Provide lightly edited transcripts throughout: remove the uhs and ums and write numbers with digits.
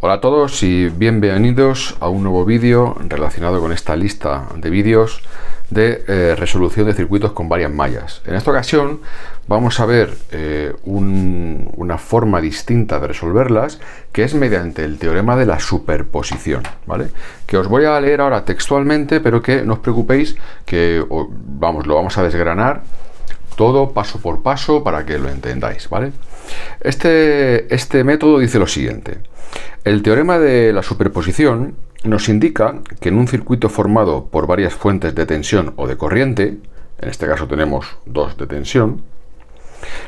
Hola a todos y bienvenidos a un nuevo vídeo relacionado con esta lista de vídeos de resolución de circuitos con varias mallas. En esta ocasión vamos a ver una forma distinta de resolverlas, que es mediante el teorema de la superposición, ¿vale? Que os voy a leer ahora textualmente, pero que no os preocupéis, que lo vamos a desgranar todo paso por paso para que lo entendáis, ¿vale? Este método dice lo siguiente. El teorema de la superposición nos indica que en un circuito formado por varias fuentes de tensión o de corriente, en este caso tenemos dos de tensión,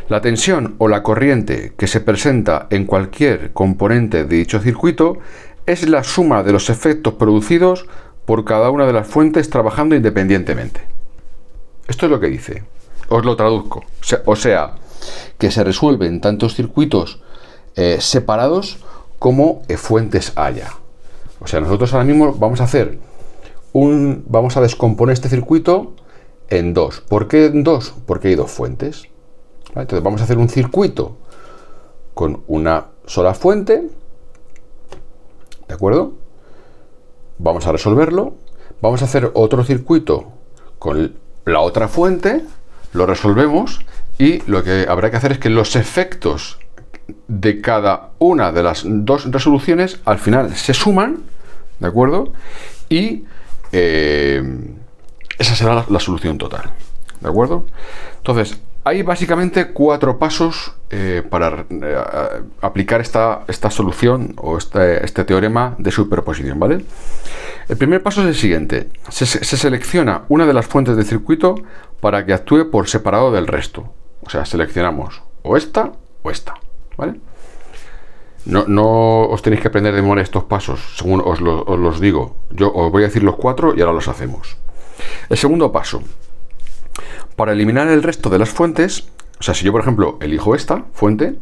la tensión o la corriente que se presenta en cualquier componente de dicho circuito es la suma de los efectos producidos por cada una de las fuentes trabajando independientemente. Esto es lo que dice. Os lo traduzco. O sea, que se resuelven tantos circuitos separados como fuentes haya. O sea, nosotros ahora mismo vamos a descomponer este circuito en dos. ¿Por qué en dos? Porque hay dos fuentes. ¿Vale? Entonces vamos a hacer un circuito con una sola fuente, ¿de acuerdo? Vamos a resolverlo. Vamos a hacer otro circuito con la otra fuente, lo resolvemos y lo que habrá que hacer es que los efectos de cada una de las dos resoluciones al final se suman, ¿de acuerdo? Y esa será la solución total, ¿de acuerdo? Entonces, hay básicamente cuatro pasos para aplicar esta solución o este teorema de superposición, ¿vale? El primer paso es el siguiente. Se selecciona una de las fuentes del circuito para que actúe por separado del resto. O sea, seleccionamos o esta, ¿vale? No os tenéis que aprender de memoria estos pasos, según os los digo. Yo os voy a decir los cuatro y ahora los hacemos. El segundo paso. Para eliminar el resto de las fuentes, o sea, si yo, por ejemplo, elijo esta fuente,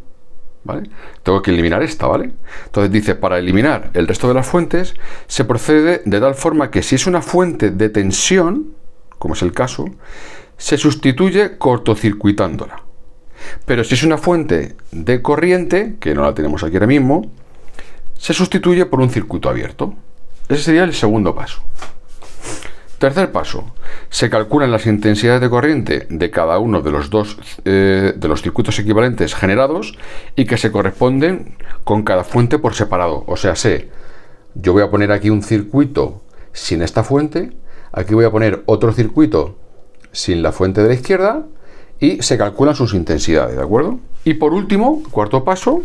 ¿vale? Tengo que eliminar esta, ¿vale? Entonces dice, para eliminar el resto de las fuentes, se procede de tal forma que si es una fuente de tensión, como es el caso, se sustituye cortocircuitándola. Pero si es una fuente de corriente, que no la tenemos aquí ahora mismo, se sustituye por un circuito abierto. Ese sería el segundo paso. Tercer paso, se calculan las intensidades de corriente de cada uno de los circuitos equivalentes generados y que se corresponden con cada fuente por separado. O sea, yo voy a poner aquí un circuito sin esta fuente, aquí voy a poner otro circuito sin la fuente de la izquierda y se calculan sus intensidades, ¿de acuerdo? Y por último, cuarto paso,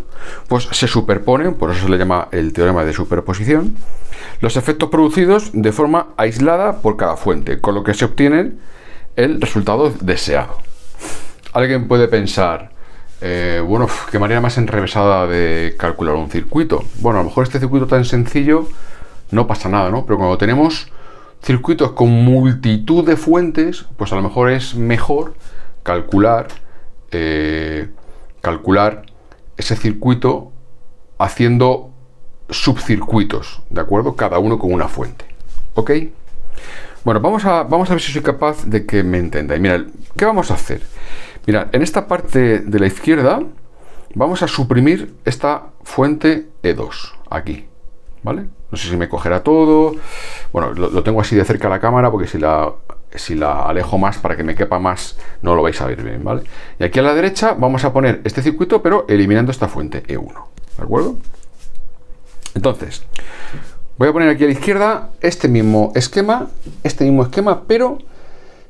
pues se superponen, por eso se le llama el teorema de superposición, los efectos producidos de forma aislada por cada fuente, con lo que se obtiene el resultado deseado. Alguien puede pensar, bueno, qué manera más enrevesada de calcular un circuito. Bueno, a lo mejor este circuito tan sencillo no pasa nada, ¿no? Pero cuando tenemos circuitos con multitud de fuentes, pues a lo mejor es mejor calcular ese circuito haciendo subcircuitos, ¿de acuerdo? Cada uno con una fuente, ¿ok? Bueno, vamos a ver si soy capaz de que me entendáis. Mirad, ¿qué vamos a hacer? Mirad, en esta parte de la izquierda vamos a suprimir esta fuente E2, aquí, ¿vale? No sé si me cogerá todo. Bueno, lo tengo así de cerca a la cámara porque si la alejo más para que me quepa más no lo vais a ver bien, ¿vale? Y aquí a la derecha vamos a poner este circuito pero eliminando esta fuente E1, ¿de acuerdo? Entonces, voy a poner aquí a la izquierda este mismo esquema, pero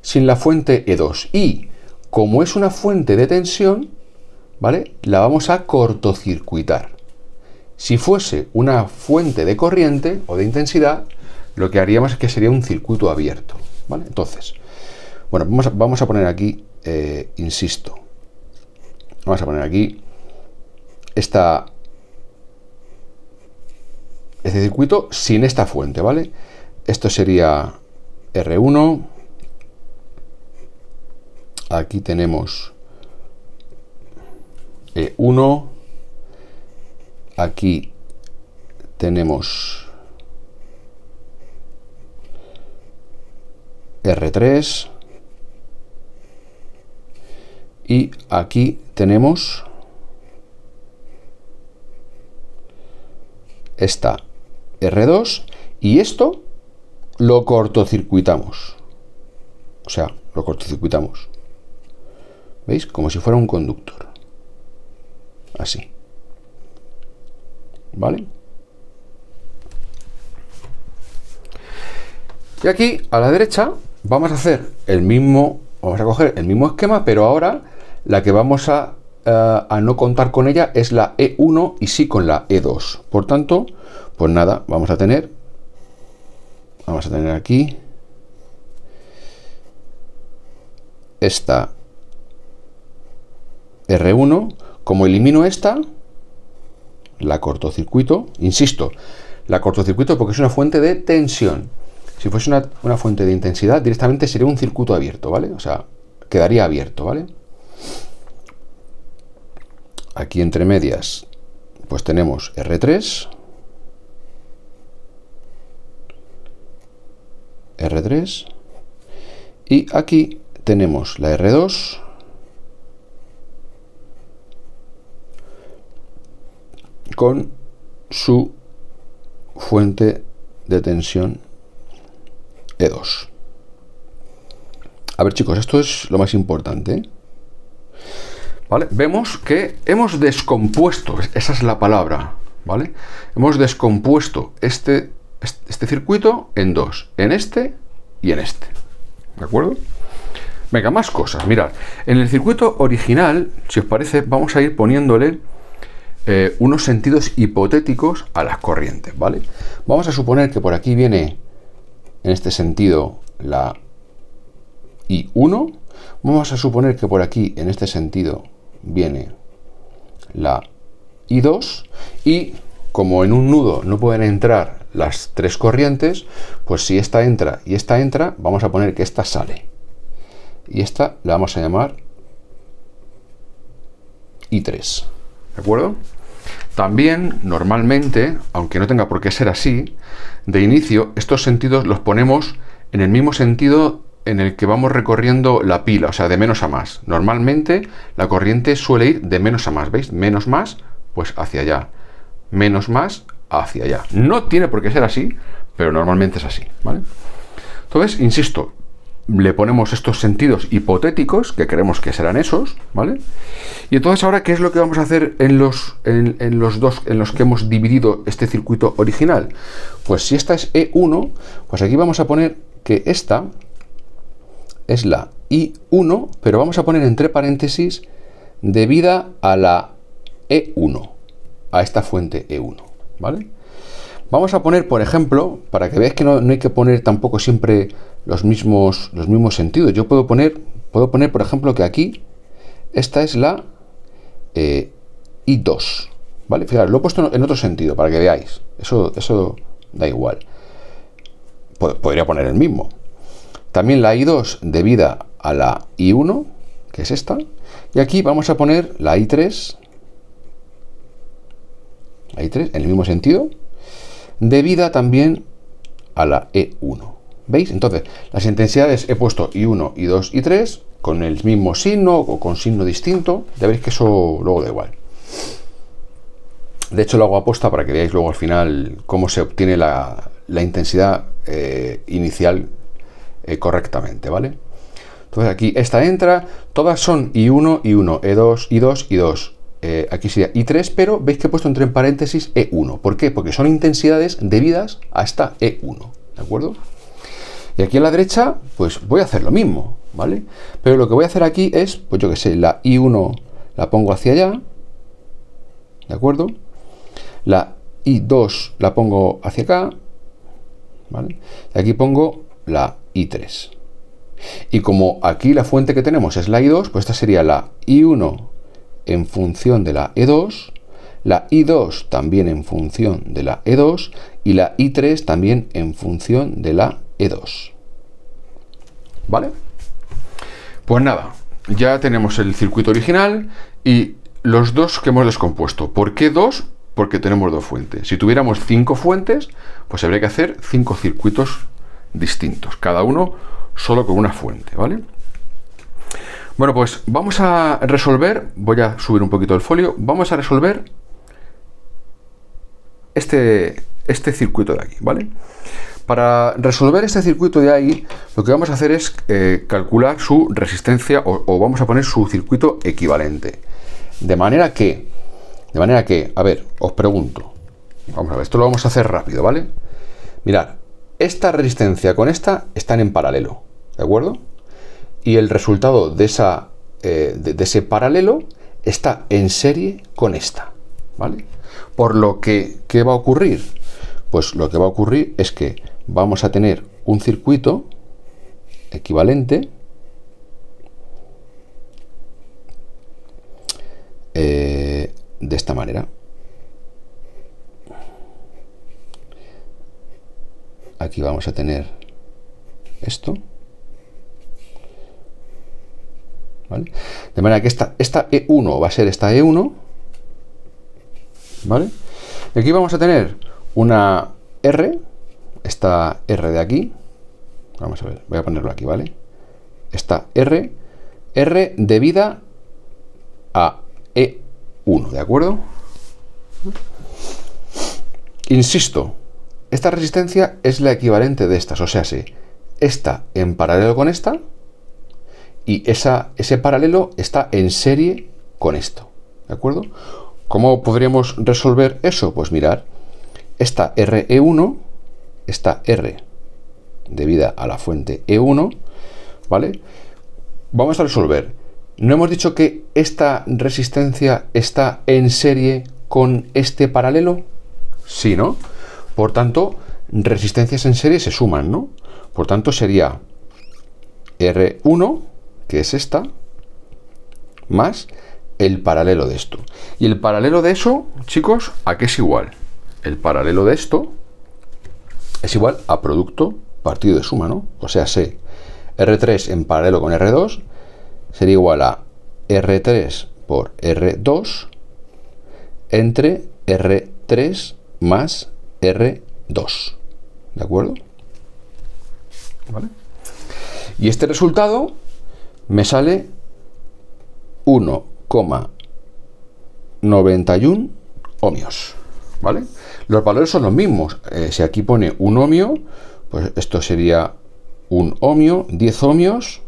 sin la fuente E2. Y como es una fuente de tensión, ¿vale? La vamos a cortocircuitar. Si fuese una fuente de corriente o de intensidad, lo que haríamos es que sería un circuito abierto, ¿vale? Entonces, bueno, vamos a poner aquí, insisto, vamos a poner aquí este circuito sin esta fuente, ¿vale? Esto sería R1. Aquí tenemos E1. Aquí tenemos R3. Y aquí tenemos esta R2 y esto lo cortocircuitamos. O sea, lo cortocircuitamos. ¿Veis? Como si fuera un conductor. Así. ¿Vale? Y aquí, a la derecha, vamos a hacer el mismo, vamos a coger el mismo esquema, pero ahora la que vamos a no contar con ella es la E1 y sí con la E2. Por tanto, pues nada, vamos a tener aquí esta R1. Como elimino esta, la cortocircuito, insisto, la cortocircuito porque es una fuente de tensión. Si fuese una fuente de intensidad, directamente sería un circuito abierto, ¿vale? O sea, quedaría abierto, ¿vale? Aquí entre medias, pues tenemos R3, y aquí tenemos la R2, con su fuente de tensión E2. A ver, chicos, esto es lo más importante, ¿eh? ¿Vale? Vemos que hemos descompuesto, esa es la palabra, ¿vale? Hemos descompuesto este circuito en dos, en este y en este, ¿de acuerdo? Venga, más cosas, mirad, en el circuito original, si os parece, vamos a ir poniéndole unos sentidos hipotéticos a las corrientes, ¿vale? Vamos a suponer que por aquí viene, en este sentido, la I1, vamos a suponer que por aquí, en este sentido, viene la I2 y como en un nudo no pueden entrar las tres corrientes, pues si esta entra y esta entra, vamos a poner que esta sale y esta la vamos a llamar I3, ¿de acuerdo? También normalmente, aunque no tenga por qué ser así, de inicio estos sentidos los ponemos en el mismo sentido en el que vamos recorriendo la pila, o sea, de menos a más. Normalmente la corriente suele ir de menos a más, ¿veis? Menos más, pues hacia allá. Menos más, hacia allá. No tiene por qué ser así, pero normalmente es así, ¿vale? Entonces, insisto, le ponemos estos sentidos hipotéticos, que creemos que serán esos, ¿vale? Y entonces ahora, ¿qué es lo que vamos a hacer en los dos en los que hemos dividido este circuito original? Pues si esta es E1, pues aquí vamos a poner que esta es la I1, pero vamos a poner entre paréntesis debida a la E1, a esta fuente E1, ¿vale? Vamos a poner, por ejemplo, para que veáis que no hay que poner tampoco siempre los mismos sentidos. Yo puedo poner, por ejemplo, que aquí esta es la I2, ¿vale? Fijaros, lo he puesto en otro sentido para que veáis. Eso da igual. Podría poner el mismo. También la I2 debida a la I1, que es esta. Y aquí vamos a poner la I3, en el mismo sentido, debida también a la E1. ¿Veis? Entonces, las intensidades he puesto I1, I2, I3 con el mismo signo o con signo distinto. Ya veréis que eso luego da igual. De hecho, lo hago aposta para que veáis luego al final cómo se obtiene la intensidad inicial correctamente, ¿vale? Entonces aquí esta entra, todas son I1, I1, E2, I2, I2. Aquí sería I3, pero veis que he puesto entre paréntesis E1. ¿Por qué? Porque son intensidades debidas a esta E1, ¿de acuerdo? Y aquí a la derecha, pues voy a hacer lo mismo, ¿vale? Pero lo que voy a hacer aquí es, pues yo que sé, la I1 la pongo hacia allá, ¿de acuerdo? La I2 la pongo hacia acá, ¿vale? Y aquí pongo la I3. Y como aquí la fuente que tenemos es la I2, pues esta sería la I1 en función de la E2, la I2 también en función de la E2 y la I3 también en función de la E2. ¿Vale? Pues nada, ya tenemos el circuito original y los dos que hemos descompuesto. ¿Por qué dos? Porque tenemos dos fuentes. Si tuviéramos 5 fuentes, pues habría que hacer 5 circuitos distintos, cada uno solo con una fuente, ¿vale? Bueno, pues vamos a resolver, voy a subir un poquito el folio, vamos a resolver este circuito de aquí, ¿vale? Para resolver este circuito de ahí, lo que vamos a hacer es calcular su resistencia o vamos a poner su circuito equivalente. De manera que, a ver, os pregunto. Vamos a ver, esto lo vamos a hacer rápido, ¿vale? Mirad, esta resistencia con esta están en paralelo, ¿de acuerdo? Y el resultado de ese paralelo está en serie con esta, ¿vale? Por lo que, ¿qué va a ocurrir? Pues lo que va a ocurrir es que vamos a tener un circuito equivalente de esta manera. Aquí vamos a tener esto, ¿vale? De manera que esta E1 va a ser esta E1, ¿vale? Y aquí vamos a tener una R, esta R de aquí, vamos a ver, voy a ponerlo aquí, ¿vale? Esta R debida a E1, ¿de acuerdo? Insisto, esta resistencia es la equivalente de estas, o sea, esta en paralelo con esta y ese paralelo está en serie con esto, ¿de acuerdo? ¿Cómo podríamos resolver eso? Pues mirar, esta RE1, esta R debida a la fuente E1, ¿vale? Vamos a resolver. ¿No hemos dicho que esta resistencia está en serie con este paralelo? Sí, ¿no? Por tanto, resistencias en serie se suman, ¿no? Por tanto, sería R1, que es esta, más el paralelo de esto. Y el paralelo de eso, chicos, ¿a qué es igual? El paralelo de esto es igual a producto partido de suma, ¿no? O sea, R3 en paralelo con R2 sería igual a R3 por R2 entre R3 más R2. ¿De acuerdo? ¿Vale? Y este resultado me sale 1,91 ohmios. ¿Vale? Los valores son los mismos. Si aquí pone 1 ohmio, pues esto sería 1 ohmio, 10 ohmios,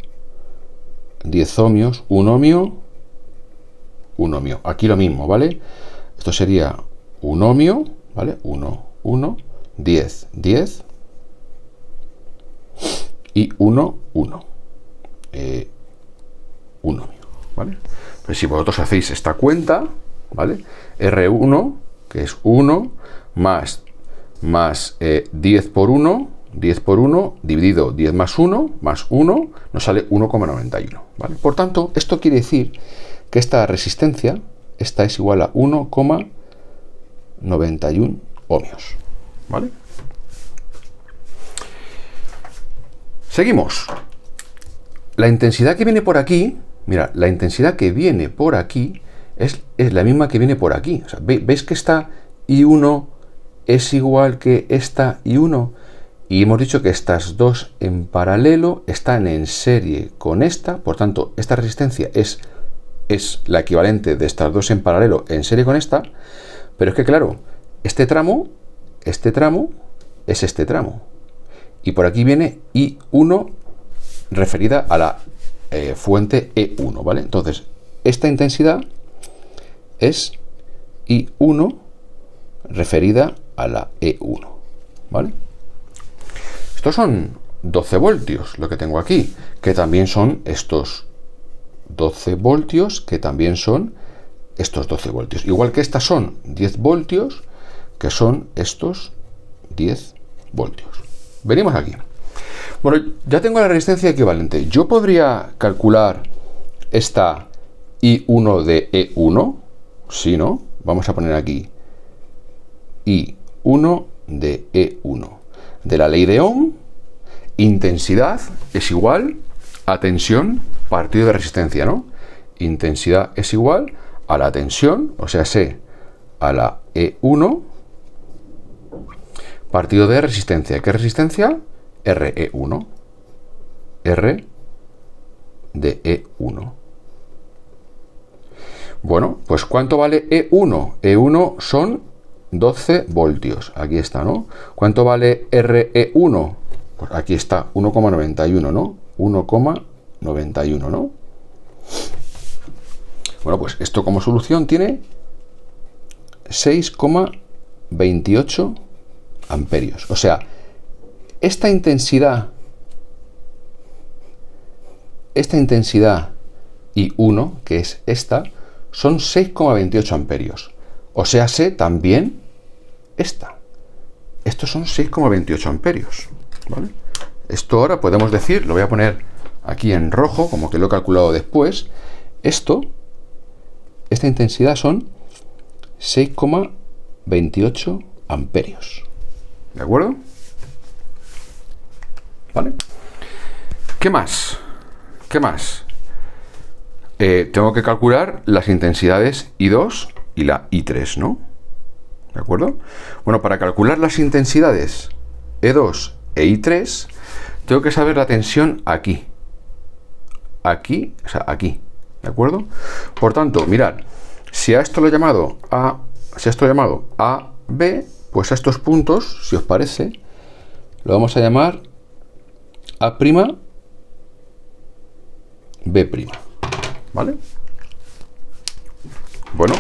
10 ohmios, 1 ohmio, 1 ohmio. Aquí lo mismo, ¿vale? Esto sería 1 ohmio, ¿vale? 1, 1, 10, 10 y 1, 1. 1 ohmio, ¿vale? Pues si vosotros hacéis esta cuenta, ¿vale? R1, que es 1, más 10 por 1, 10 por 1, dividido 10 más 1, más 1, nos sale 1,91, ¿vale? Por tanto, esto quiere decir que esta resistencia, esta es igual a 1,91 ohmios, ¿vale? Seguimos. La intensidad que viene por aquí, mira, la intensidad que viene por aquí es la misma que viene por aquí. O sea, ¿veis que esta I1 es igual que esta I1? Y hemos dicho que estas dos en paralelo están en serie con esta, por tanto, esta resistencia es la equivalente de estas dos en paralelo en serie con esta, pero es que claro, este tramo es este tramo. Y por aquí viene I1 referida a la fuente E1, ¿vale? Entonces, esta intensidad es I1 referida a la E1, ¿vale? Estos son 12 voltios, lo que tengo aquí, que también son estos 12 voltios, que también son estos 12 voltios. Igual que estas son 10 voltios, que son estos 10 voltios. Venimos aquí. Bueno, ya tengo la resistencia equivalente. Yo podría calcular esta I1 de E1, ¿sí, no? Vamos a poner aquí I1 de E1. De la ley de Ohm, intensidad es igual a tensión partido de resistencia, ¿no? Intensidad es igual a la tensión, o sea, a la E1 partido de resistencia. ¿Qué resistencia? RE1. R de E1. Bueno, pues ¿cuánto vale E1? E1 son 12 voltios. Aquí está, ¿no? ¿Cuánto vale RE1? Pues aquí está, 1,91, ¿no? 1,91, ¿no? Bueno, pues esto como solución tiene 6,28 amperios. O sea, esta intensidad y 1, que es esta, son 6,28 amperios. O sea, sé también esta. Estos son 6,28 amperios. ¿Vale? Esto ahora podemos decir, lo voy a poner aquí en rojo, como que lo he calculado después. Esta intensidad son 6,28 amperios. ¿De acuerdo? ¿Vale? ¿Qué más? ¿Qué más? Tengo que calcular las intensidades I2 y la I3, ¿no? ¿De acuerdo? Bueno, para calcular las intensidades E2 e I3, tengo que saber la tensión aquí. Aquí, o sea, aquí. ¿De acuerdo? Por tanto, mirad, si a esto lo he llamado A, B, pues a estos puntos, si os parece, lo vamos a llamar A', B'. ¿Vale? Bueno,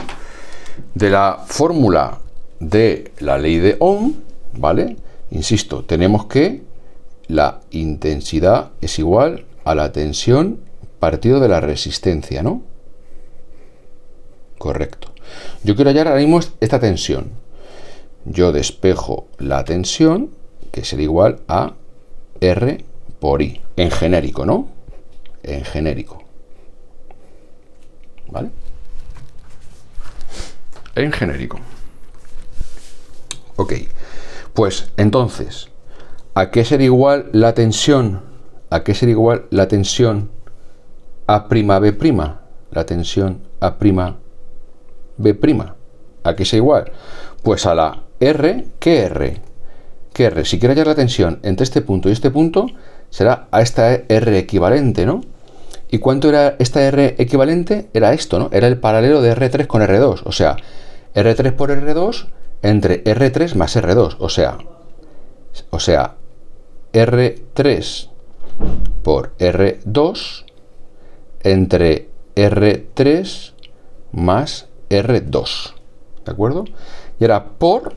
de la fórmula de la ley de Ohm, ¿vale? Insisto, tenemos que la intensidad es igual a la tensión partido de la resistencia, ¿no? Correcto. Yo quiero hallar ahora mismo esta tensión. Yo despejo la tensión, que será igual a R por I, en genérico, ¿no? En genérico. ¿Vale? En genérico. Ok. Pues entonces, ¿a qué será igual la tensión? ¿A qué será igual la tensión A'B'? La tensión A'B'. ¿A qué será igual? Pues a la R. ¿Qué R? ¿Qué R? Si quiero hallar la tensión entre este punto y este punto, será a esta R equivalente, ¿no? ¿Y cuánto era esta R equivalente? Era esto, ¿no? Era el paralelo de R3 con R2. O sea, R3 por R2 entre R3 más R2. O sea, R3 por R2 entre R3 más R2. ¿De acuerdo? Y era por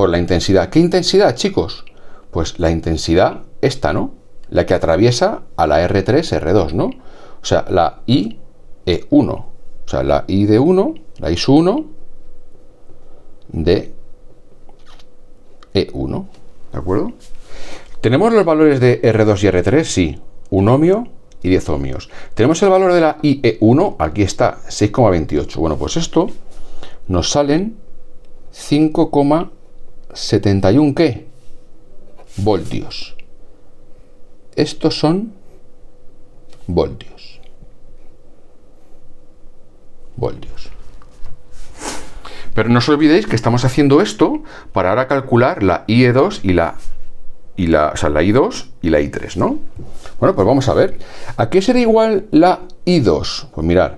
la intensidad. ¿Qué intensidad, chicos? Pues la intensidad esta, ¿no? La que atraviesa a la R3, R2, ¿no? O sea, la IE1. O sea, la I de 1, la I1 de E1. ¿De acuerdo? ¿Tenemos los valores de R2 y R3? Sí. 1 ohmio y 10 ohmios. ¿Tenemos el valor de la IE1? Aquí está, 6,28. Bueno, pues esto nos salen 5,71 ¿qué? Voltios. Estos son voltios. Pero no os olvidéis que estamos haciendo esto para ahora calcular la IE2 la I2 y la I3, ¿no? Bueno, pues vamos a ver. ¿A qué será igual la I2? Pues mirad,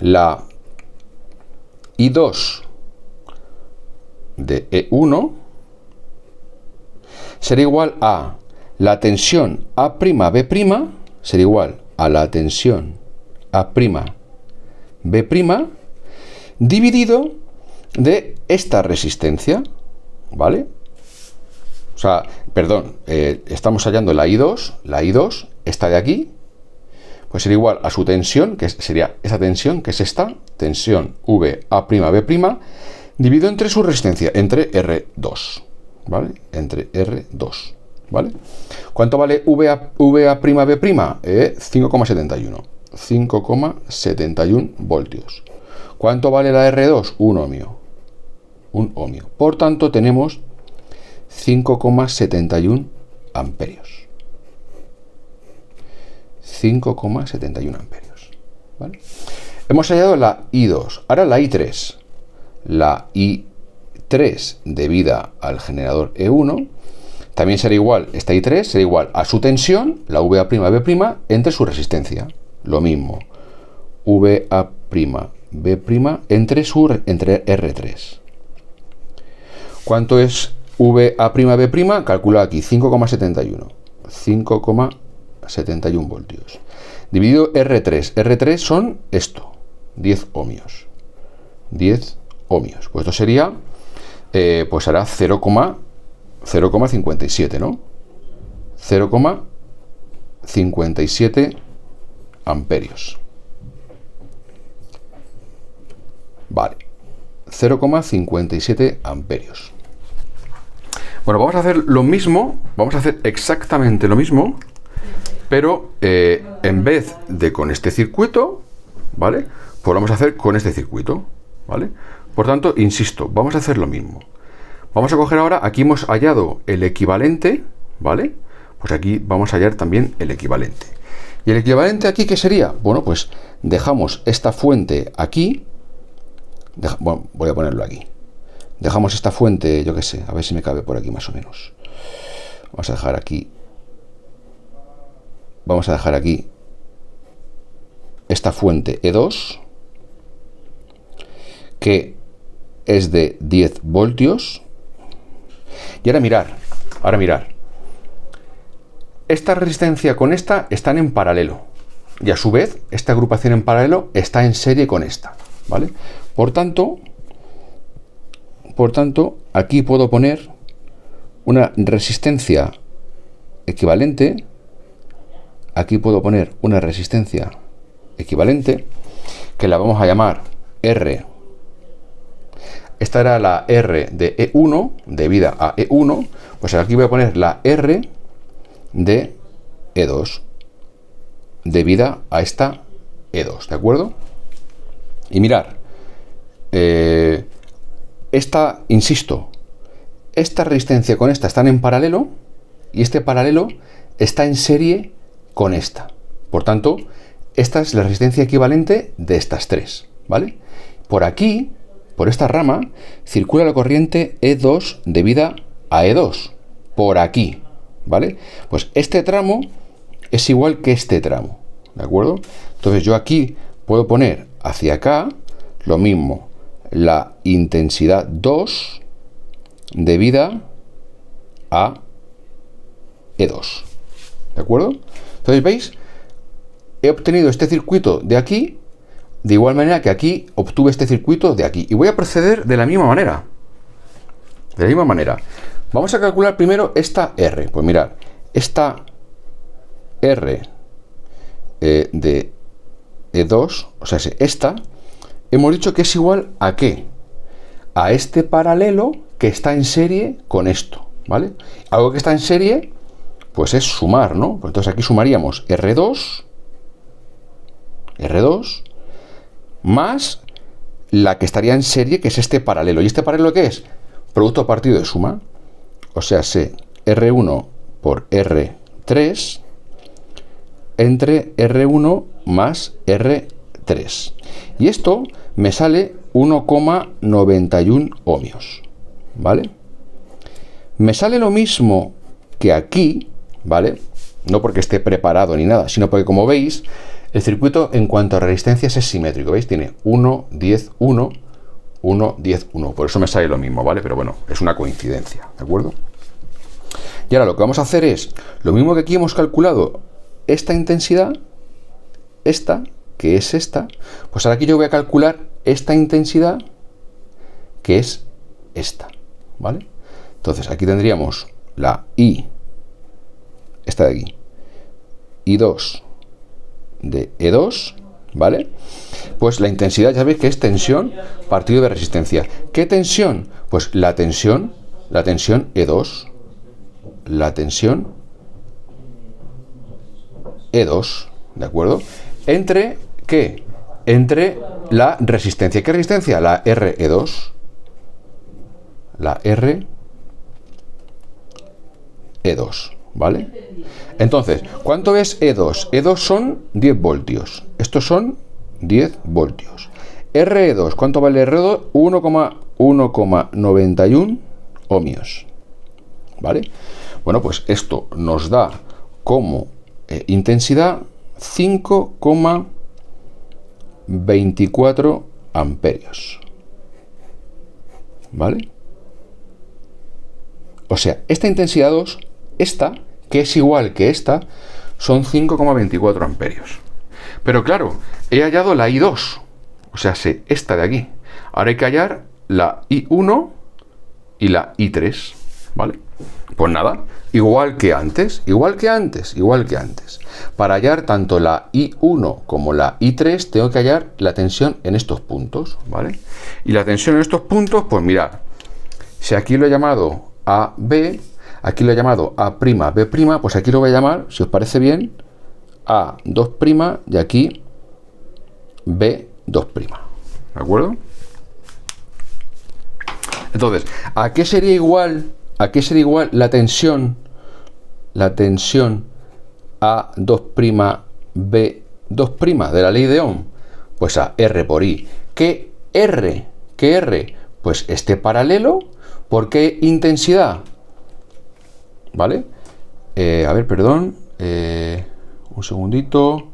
la I2 de E1 será igual a la tensión A'B', será igual a la tensión A'B' dividido de esta resistencia, ¿vale? O sea, perdón, estamos hallando la I2, esta de aquí, pues será igual a su tensión, que sería esa tensión, que es esta, tensión VA'B', dividido entre su resistencia, entre R2, ¿vale? Entre R2, ¿vale? ¿Cuánto vale VA'B'? 5,71. 5,71 voltios. ¿Cuánto vale la R2? 1 ohmio. 1 ohmio. Por tanto, tenemos 5,71 amperios. 5,71 amperios. ¿Vale? Hemos hallado la I2. Ahora la I3. La I3 debida al generador E1 también será igual, esta I3 será igual a su tensión, la VA'B', entre su resistencia. Lo mismo. VA'B' entre R3. ¿Cuánto es VA', calcula aquí, 5,71. 5,71 voltios. Dividido R3. R3 son esto, 10 ohmios. 10 ohmios. Pues esto sería, pues hará 0,57, ¿no? 0,57 amperios. Vale. 0,57 amperios. Bueno, vamos a hacer lo mismo, vamos a hacer exactamente lo mismo, pero en vez de con este circuito, ¿vale? Pues vamos a hacer con este circuito, ¿vale? Por tanto, insisto, vamos a hacer lo mismo. Vamos a coger ahora, aquí hemos hallado el equivalente, ¿vale? Pues aquí vamos a hallar también el equivalente. ¿Y el equivalente aquí qué sería? Bueno, pues dejamos esta fuente aquí. Bueno, voy a ponerlo aquí. Dejamos esta fuente, yo qué sé, a ver si me cabe por aquí más o menos. Vamos a dejar aquí. Vamos a dejar aquí esta fuente E2, que es de 10 voltios. Y ahora mirar. Esta resistencia con esta están en paralelo. Y a su vez, esta agrupación en paralelo está en serie con esta, ¿vale? Por tanto, aquí puedo poner una resistencia equivalente. Aquí puedo poner una resistencia equivalente que la vamos a llamar R. Esta era la R de E1, debida a E1. Pues aquí voy a poner la R de E2, debida a esta E2, ¿de acuerdo? Y mirar. Insisto, esta resistencia con esta están en paralelo y este paralelo está en serie con esta. Por tanto, esta es la resistencia equivalente de estas tres, ¿vale? Por aquí, por esta rama, circula la corriente E2 debida a E2. Por aquí, ¿vale? Pues este tramo es igual que este tramo, ¿de acuerdo? Entonces yo aquí puedo poner hacia acá lo mismo, la intensidad 2 debida a E2, ¿de acuerdo? Entonces, ¿veis? He obtenido este circuito de aquí, de igual manera que aquí obtuve este circuito de aquí. Y voy a proceder de la misma manera. Vamos a calcular primero esta R. Pues mirad, esta R de E2, o sea, esta, hemos dicho que es igual a ¿qué? A este paralelo que está en serie con esto, ¿vale? Algo que está en serie, pues es sumar, ¿no? Pues entonces aquí sumaríamos R2 más la que estaría en serie, que es este paralelo. ¿Y este paralelo qué es? Producto partido de suma. O sea, R1 por R3 entre R1 más R3. Y esto me sale 1,91 ohmios, ¿vale? Me sale lo mismo que aquí, ¿vale? No porque esté preparado ni nada, sino porque, como veis, el circuito en cuanto a resistencias es simétrico, ¿veis? Tiene 1, 10, 1, 1, 10, 1. Por eso me sale lo mismo, ¿vale? Pero bueno, es una coincidencia, ¿de acuerdo? Y ahora lo que vamos a hacer es, lo mismo que aquí hemos calculado esta intensidad, esta, que es esta, pues ahora aquí yo voy a calcular esta intensidad, que es esta, ¿vale? Entonces aquí tendríamos la I, esta de aquí, I2 de E2, ¿vale? Pues la intensidad ya veis que es tensión partido de resistencia. ¿Qué tensión? Pues la tensión E2, la tensión E2, ¿de acuerdo? ¿Entre qué? Entre la resistencia. ¿Qué resistencia? La RE2. La RE2, ¿vale? Entonces, ¿cuánto es E2? E2 son 10 voltios. Estos son 10 voltios. RE2, ¿cuánto vale RE2? 1,91 ohmios, ¿vale? Bueno, pues esto nos da como intensidad 5,24 amperios, ¿vale? O sea, esta intensidad 2, esta, que es igual que esta, son 5,24 amperios. Pero claro, he hallado la I2, o sea, esta de aquí. Ahora hay que hallar la I1 y la I3, ¿vale? Pues nada, igual que antes. Para hallar tanto la I1 como la I3, tengo que hallar la tensión en estos puntos, ¿vale? Y la tensión en estos puntos, pues mirad, si aquí lo he llamado AB, aquí lo he llamado A', B', pues aquí lo voy a llamar, si os parece bien, A2' y aquí B2'. ¿De acuerdo? Entonces, ¿a qué sería igual la tensión A2', B2' de la ley de Ohm? Pues a R por I. ¿Qué R? Pues este paralelo. ¿Por qué intensidad? ¿Vale? A ver, perdón. Un segundito.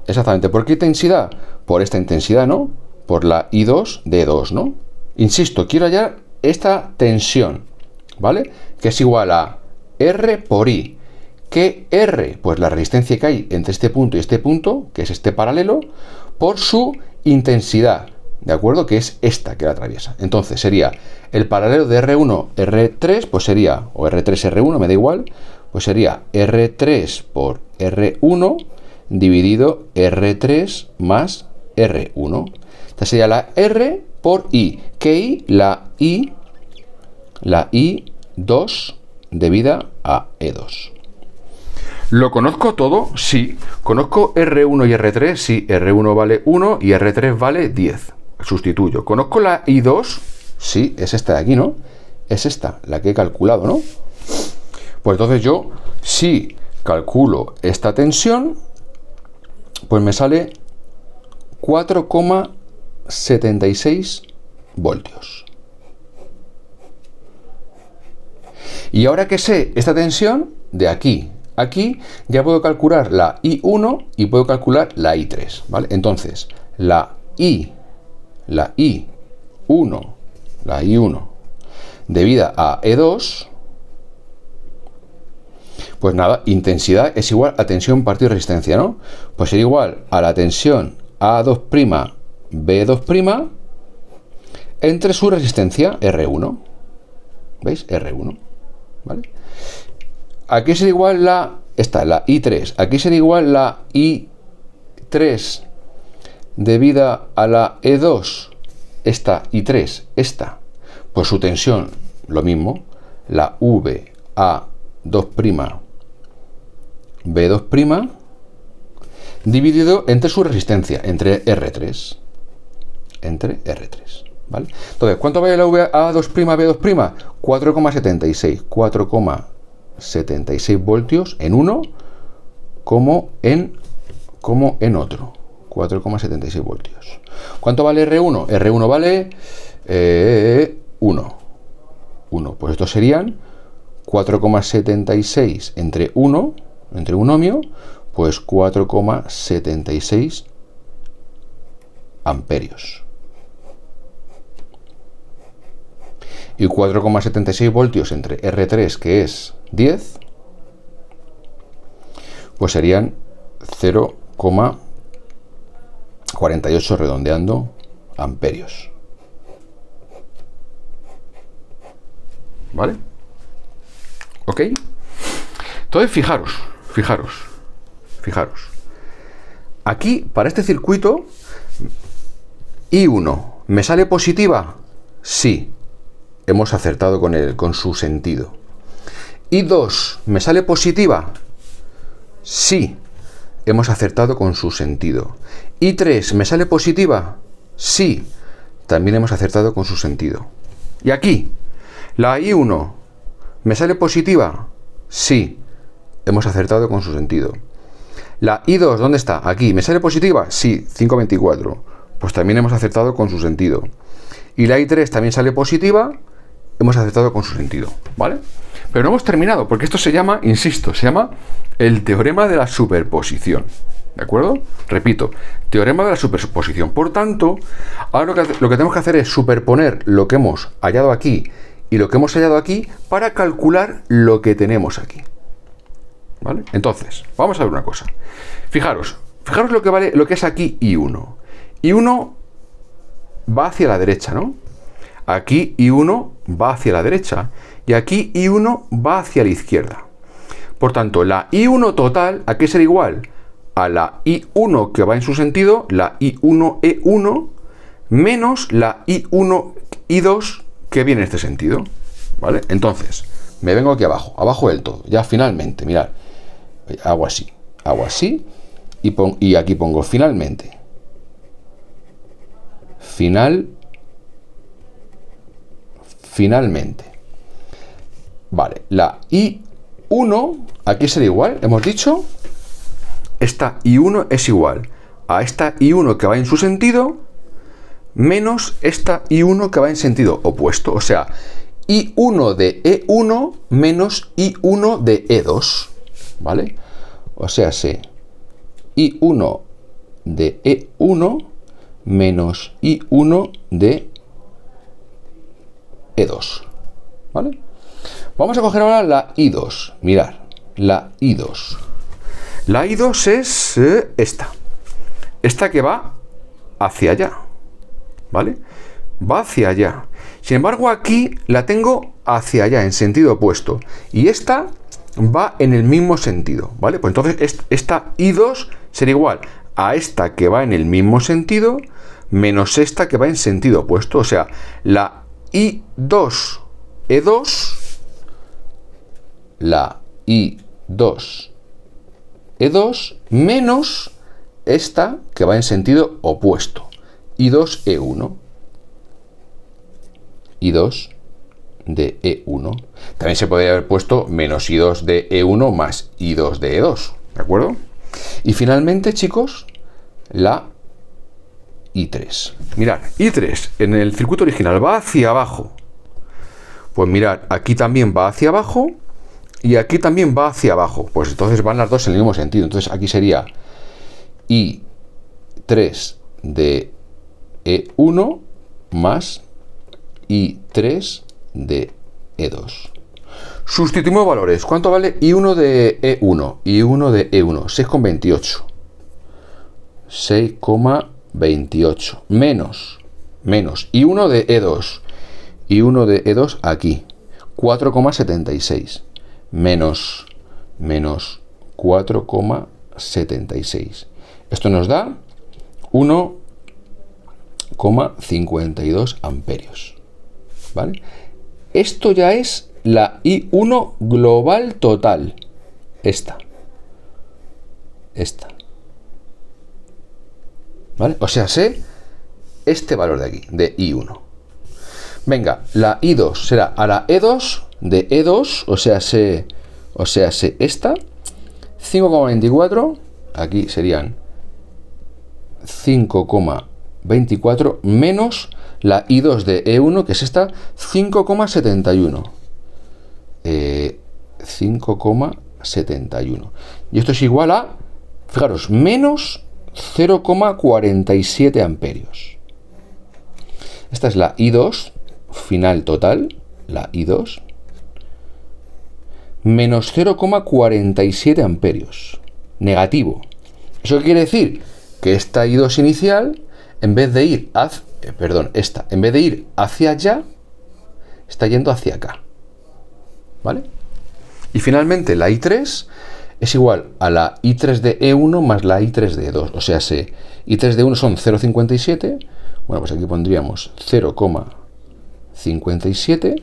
Exactamente. ¿Por qué intensidad? Por esta intensidad, ¿no? Por la I2 de 2, ¿no? Insisto, quiero hallar esta tensión, ¿vale? Que es igual a R por I. ¿Qué R? Pues la resistencia que hay entre este punto y este punto, que es este paralelo, por su intensidad, ¿de acuerdo? Que es esta que la atraviesa. Entonces sería el paralelo de R1, R3, pues sería, o R3, R1, me da igual, pues sería R3 por R1 dividido R3 más R1. Esta sería la R por I. ¿Qué I? La I2 debida a E2. ¿Lo conozco todo? Sí. ¿Conozco R1 y R3? Sí. R1 vale 1 y R3 vale 10. Sustituyo. ¿Conozco la I2? Sí, es esta de aquí, ¿no? Es esta, la que he calculado, ¿no? Pues entonces yo, si calculo esta tensión, pues me sale 4,76 voltios. Y ahora que sé esta tensión, de aquí a aquí, ya puedo calcular la I1 y puedo calcular la I3, ¿vale? Entonces, la I1 debida a E2, pues nada, intensidad es igual a tensión partido resistencia, ¿no? Pues sería igual a la tensión A2', B2' entre su resistencia R1. ¿Veis? R1, ¿vale? Aquí sería igual la I3. Aquí sería igual la I3 debida a la E2. Esta I3, esta. Pues su tensión, lo mismo. La V A2', B2' dividido entre su resistencia, entre R3. ¿Vale? Entonces, ¿cuánto vale la V A2', B2'? 4,76. 4,76 voltios en uno como en otro. 4,76 voltios. ¿Cuánto vale R1? R1 vale 1. Pues estos serían 4,76 entre 1, entre un ohmio, pues 4,76 amperios. Y 4,76 voltios entre R3, que es 10, pues serían 0,48 redondeando amperios. ¿Vale? ¿Ok? Entonces, fijaros. Aquí, para este circuito, I1, ¿me sale positiva? Sí. Hemos acertado con su sentido. I2, ¿me sale positiva? Sí. Hemos acertado con su sentido. I3, ¿me sale positiva? Sí. También hemos acertado con su sentido. Y aquí, la I1, ¿me sale positiva? Sí. Hemos acertado con su sentido. La I2, ¿dónde está? Aquí. ¿Me sale positiva? Sí. 5,24. Pues también hemos acertado con su sentido. Y la I3 también sale positiva. Hemos acertado con su sentido. ¿Vale? Pero no hemos terminado, porque esto se llama, insisto, se llama el teorema de la superposición. ¿De acuerdo? Repito, teorema de la superposición. Por tanto, ahora lo que tenemos que hacer es superponer lo que hemos hallado aquí y lo que hemos hallado aquí para calcular lo que tenemos aquí. ¿Vale? Entonces, vamos a ver una cosa. Fijaros lo que vale, lo que es aquí I1. I1 va hacia la derecha, ¿no? Aquí I1 va hacia la derecha y aquí I1 va hacia la izquierda. Por tanto, la I1 total, ¿a qué será igual? A la I1 que va en su sentido, la I1E1, menos la I1I2 que viene en este sentido. ¿Vale? Entonces, me vengo aquí abajo del todo. Ya finalmente, mirad, hago así y aquí pongo finalmente. Finalmente. Vale, la I1, aquí será igual, hemos dicho, esta I1 es igual a esta I1 que va en su sentido, menos esta I1 que va en sentido opuesto, o sea, I1 de E1 menos I1 de E2, ¿vale? O sea, I1 de E1 menos I1 de E2, ¿vale? Vamos a coger ahora la I2. Mirad, la I2. La I2 es esta que va hacia allá, ¿vale? Va hacia allá. Sin embargo, aquí la tengo hacia allá, en sentido opuesto. Y esta va en el mismo sentido, ¿vale? Pues entonces esta I2 será igual a esta que va en el mismo sentido menos esta que va en sentido opuesto. O sea, la I2E2, la I2E2 menos esta que va en sentido opuesto, I2E1. I2 de E1. También se podría haber puesto menos I2 de E1 más I2 de E2, ¿de acuerdo? Y finalmente, chicos, la I3. Mirad, I3 en el circuito original va hacia abajo. Pues mirad, aquí también va hacia abajo y aquí también va hacia abajo. Pues entonces van las dos en el mismo sentido. Entonces aquí sería I3 de E1 más I3 de E2. Sustituimos valores. ¿Cuánto vale I1 de E1? I1 de E1, 6,28. 6,28. Menos I1 de E2. I1 de E2 aquí. 4,76. Menos 4,76. Esto nos da 1,52 amperios. ¿Vale? Esto ya es la I1 global total. Esta. ¿Vale? O sea, sé este valor de aquí, de I1. Venga, la I2 será a la E2 de E2, o sea, sé esta. 5,24. Aquí serían 5,24 menos la I2 de E1, que es esta, 5,71. 5,71. Y esto es igual a, fijaros, menos 0,47 amperios. Esta es la I2 final total, la I2, menos 0,47 amperios. Negativo. ¿Eso qué quiere decir? Que esta I2 inicial, en vez de ir hacia, en vez de ir hacia allá, está yendo hacia acá. ¿Vale? Y finalmente la I3 es igual a la I3 de E1 más la I3 de E2. O sea, I3 de E1 son 0,57. Bueno, pues aquí pondríamos 0,57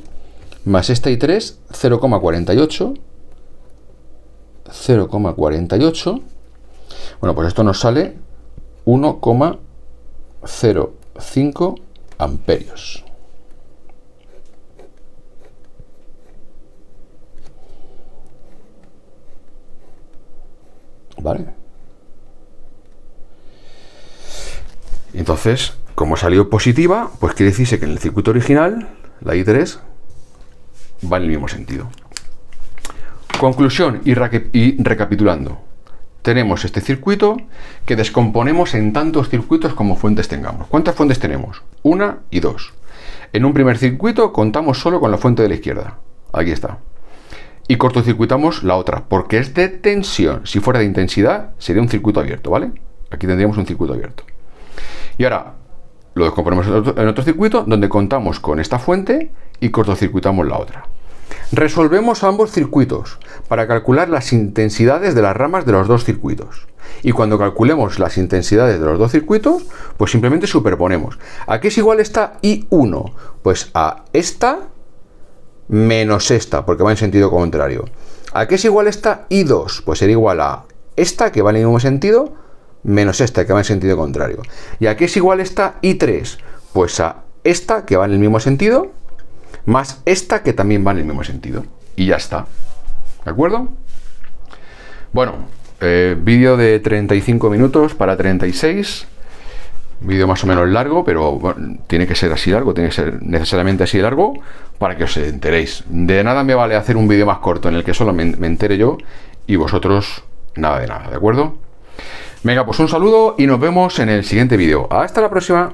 más esta I3, 0,48. 0,48. Bueno, pues esto nos sale 1,05 amperios. ¿Vale? Entonces, como salió positiva, pues quiere decirse que en el circuito original, la I3 va en el mismo sentido. Conclusión y recapitulando. Tenemos este circuito que descomponemos en tantos circuitos como fuentes tengamos. ¿Cuántas fuentes tenemos? Una y dos. En un primer circuito contamos solo con la fuente de la izquierda. Aquí está. Y cortocircuitamos la otra, porque es de tensión. Si fuera de intensidad, sería un circuito abierto, ¿vale? Aquí tendríamos un circuito abierto. Y ahora lo descomponemos en otro circuito, donde contamos con esta fuente y cortocircuitamos la otra. Resolvemos ambos circuitos para calcular las intensidades de las ramas de los dos circuitos. Y cuando calculemos las intensidades de los dos circuitos, pues simplemente superponemos. ¿A qué es igual esta I1? Pues a esta menos esta, porque va en sentido contrario. ¿A qué es igual esta I2? Pues será igual a esta, que va en el mismo sentido, menos esta, que va en sentido contrario. ¿Y a qué es igual esta I3? Pues a esta, que va en el mismo sentido, más esta, que también va en el mismo sentido. Y ya está. ¿De acuerdo? Bueno, vídeo de 35 minutos para 36. Vídeo más o menos largo, pero bueno, tiene que ser así largo, tiene que ser necesariamente así largo para que os enteréis. De nada me vale hacer un vídeo más corto en el que solo me entere yo y vosotros nada de nada, ¿de acuerdo? Venga, pues un saludo y nos vemos en el siguiente vídeo. Hasta la próxima.